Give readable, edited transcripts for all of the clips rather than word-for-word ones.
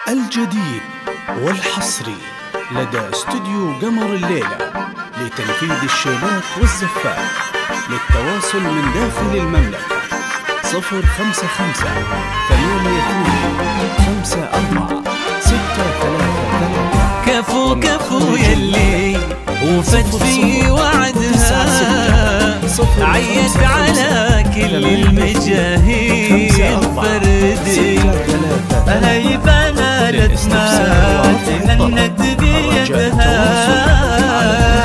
الجديد والحصري لدى استوديو قمر الليلة لتنفيذ الشيلات والزفات. للتواصل من داخل المملكة 055-54-633. كفو يلي وفت في وعدها، عيت على كل المجاهيل فردي. هي بنات ما تهنت بيدها،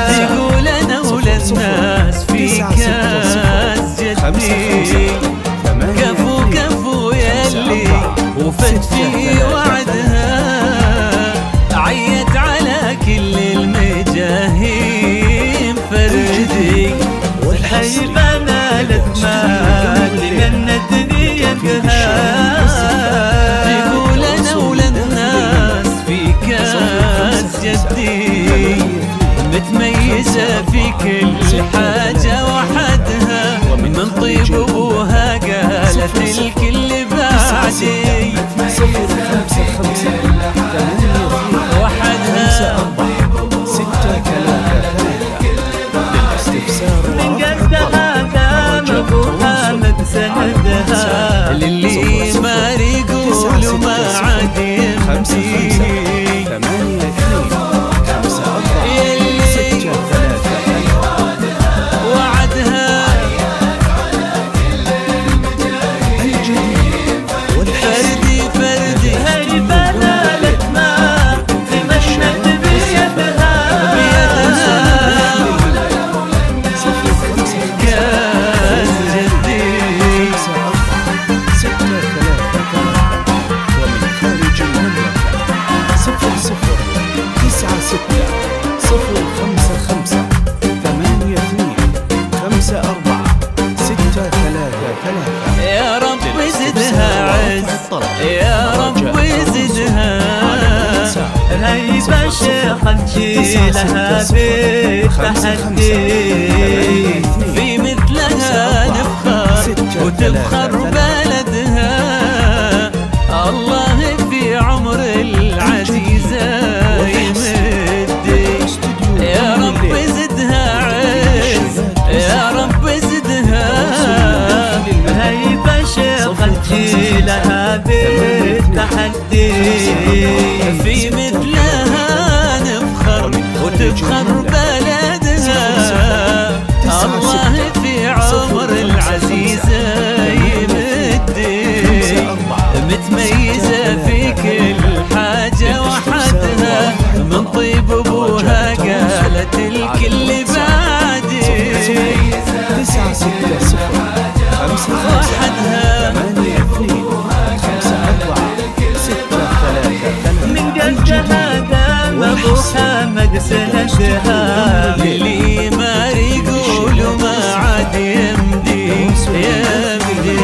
تقول انا وللناس في كاس جدي. كفو يلي وفت في وعدها، عيت على كل المجاهيل فردي. هي بنات ما تهنت بيدها، تقول انا وللناس في كاس جدي. متميزة في كل حاجة وحدها، من طيب ابوها قالت الكل بعدي. وحدها من قدها قام ابوها متسندها، للي ما يقولوا ما عاد يمشي. يا رب زدها عز، يا رب زدها هيبة شيخة تجيلها في تحدي. في مثلها نفخر وتفخر بلدها، الله في عمر العزيزة يمدي. يا رب زدها عز، يا رب زدها هيبة شيخة تجيلها بالتحدي. في مثلها نفخر وتفخر بلدها، الله في عمر العزيزة يمدي. متميزة في كل حاجة وحدها، من طيب ابوها قالت الكل بعدي. وحدها من قدها قام ابوها مقسندها، اللي ما يقولوا ما عاد يمدي يمدي.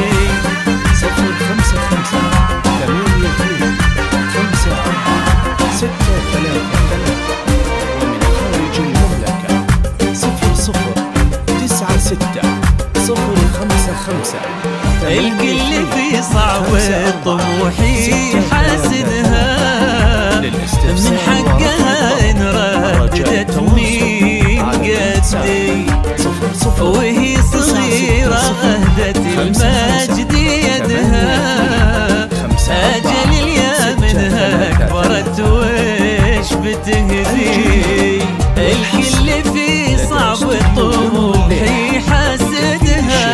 ومن خارج المملكة 0096-055. الكل في صعب طموحي حاسدها، من حقها ان رددت مين قدي. وهي صغيرة اهدت المجد يدها، اجل اليا منها كبرت وش بتهدي. الكل في صعب طموحي حاسدها،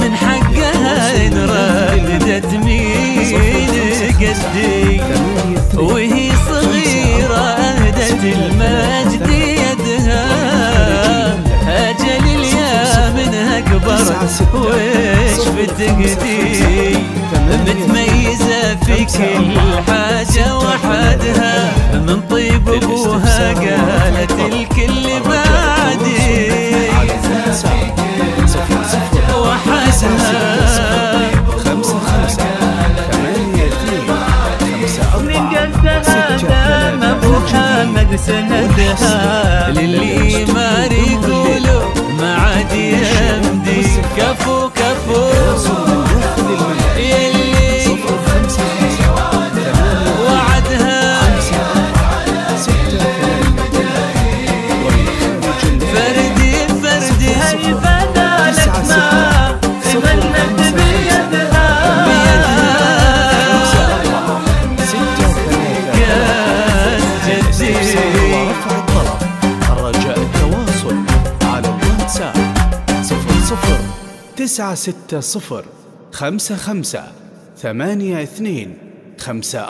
من حقها ان رددت مين قدي. وهي صغيرة اهدت المجد يدها، اجل اليا منها كبرت وش بتهدي. متميزة في كل حاجة وحدها، من طيب ابوها قالت الكل بعدي. وحدها من قدها قام ابوها مقسندها، للي ما يقولوا ما عاد يمدي. كفو يلي 960 55 82 5